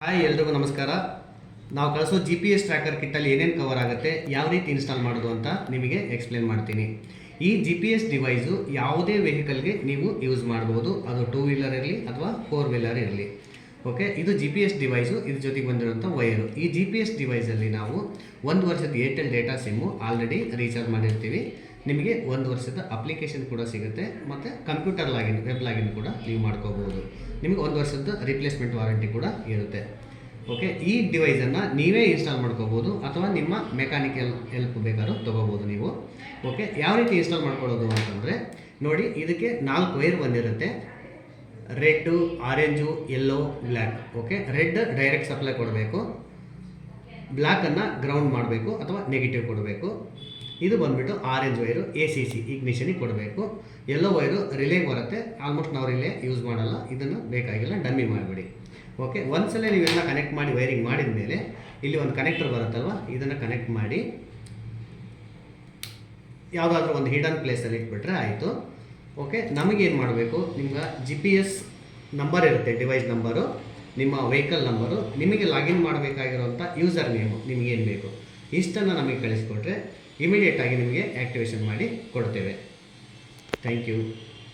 Hi ಎಲ್ರಿಗೂ ನಮಸ್ಕಾರ. ನಾವು ಕಳಿಸೋ GPS ಟ್ರ್ಯಾಕರ್ ಕಿಟ್ಟಲ್ಲಿ ಏನೇನು ಕವರ್ ಆಗುತ್ತೆ, ಯಾವ ರೀತಿ ಇನ್ಸ್ಟಾಲ್ ಮಾಡೋದು ಅಂತ ನಿಮಗೆ ಎಕ್ಸ್ಪ್ಲೇನ್ ಮಾಡ್ತೀನಿ. ಈ GPS ಡಿವೈಸು ಯಾವುದೇ ವೆಹಿಕಲ್ಗೆ ನೀವು ಯೂಸ್ ಮಾಡ್ಬೋದು, ಅದು 2 ವೀಲರ್ ಇರಲಿ ಅಥವಾ 4 ವೀಲರ್ ಇರಲಿ. ಓಕೆ, ಇದು GPS ಡಿವೈಸು, ಇದ್ರ ಜೊತೆಗೆ ಬಂದಿರುವಂಥ ವೈರು. ಈ GPS ಡಿವೈಸಲ್ಲಿ ನಾವು 1 ವರ್ಷದ Airtel data SIM already recharge ಮಾಡಿರ್ತೀವಿ. ನಿಮಗೆ 1 ವರ್ಷದ ಅಪ್ಲಿಕೇಶನ್ ಕೂಡ ಸಿಗುತ್ತೆ, ಮತ್ತು ಕಂಪ್ಯೂಟರ್ ಲಾಗಿನ್, ವೆಬ್ ಲಾಗಿನ್ ಕೂಡ ನೀವು ಮಾಡ್ಕೋಬೋದು. ನಿಮಗೆ 1 ವರ್ಷದ ರಿಪ್ಲೇಸ್ಮೆಂಟ್ ವಾರಂಟಿ ಕೂಡ ಇರುತ್ತೆ. ಓಕೆ, ಈ ಡಿವೈಸನ್ನು ನೀವೇ ಇನ್ಸ್ಟಾಲ್ ಮಾಡ್ಕೋಬೋದು ಅಥವಾ ನಿಮ್ಮ ಮೆಕ್ಯಾನಿಕಲ್ ಹೆಲ್ಪ್ ಬೇಕಾದ್ರೂ ತೊಗೋಬೋದು ನೀವು. ಓಕೆ, ಯಾವ ರೀತಿ ಇನ್ಸ್ಟಾಲ್ ಮಾಡ್ಕೊಳ್ಳೋದು ಅಂತಂದರೆ ನೋಡಿ, ಇದಕ್ಕೆ 4 ವೈರ್ ಬಂದಿರುತ್ತೆ. Red, orange, yellow, black. Okay, red direct supply ಕೊಡಬೇಕು, ಬ್ಲ್ಯಾಕನ್ನು ಗ್ರೌಂಡ್ ಮಾಡಬೇಕು ಅಥವಾ ನೆಗೆಟಿವ್ ಕೊಡಬೇಕು. ಇದು ಬಂದುಬಿಟ್ಟು ಆರೆಂಜ್ ವೈರು ACC ಇಗ್ನಿಷನಿಗೆ ಕೊಡಬೇಕು. ಯೆಲ್ಲೋ ವೈರು ರಿಲೇಗೆ ಬರುತ್ತೆ. ಆಲ್ಮೋಸ್ಟ್ ನಾವು ರಿಲೇ ಯೂಸ್ ಮಾಡಲ್ಲ, ಇದನ್ನು ಬೇಕಾಗಿಲ್ಲ, ಡಮ್ಮಿ ಮಾಡಿಬಿಡಿ. ಓಕೆ, ಒಂದ್ಸಲ ನೀವೆಲ್ಲ ಕನೆಕ್ಟ್ ಮಾಡಿ ವೈರಿಂಗ್ ಮಾಡಿದ ಮೇಲೆ ಇಲ್ಲಿ ಒಂದು ಕನೆಕ್ಟರ್ ಬರುತ್ತಲ್ವ, ಇದನ್ನು ಕನೆಕ್ಟ್ ಮಾಡಿ ಯಾವುದಾದ್ರೂ ಒಂದು ಹಿಡನ್ ಪ್ಲೇಸಲ್ಲಿ ಇಟ್ಬಿಟ್ರೆ ಆಯಿತು. ಓಕೆ, ನಮಗೇನು ಮಾಡಬೇಕು, ನಿಮ್ಗೆ GPS ನಂಬರ್ ಇರುತ್ತೆ, ಡಿವೈಸ್ ನಂಬರು, ನಿಮ್ಮ ವೆಹಿಕಲ್ ನಂಬರು, ನಿಮಗೆ ಲಾಗಿನ್ ಮಾಡಬೇಕಾಗಿರುವಂಥ ಯೂಸರ್ ನೇಮು ನಿಮಗೇನು ಬೇಕು ಇಷ್ಟನ್ನು ನಮಗೆ ಕಳಿಸ್ಕೊಟ್ರೆ ಇಮಿಡಿಯೇಟಾಗಿ ನಿಮಗೆ ಆ್ಯಕ್ಟಿವೇಶನ್ ಮಾಡಿ ಕೊಡ್ತೇವೆ. Thank you.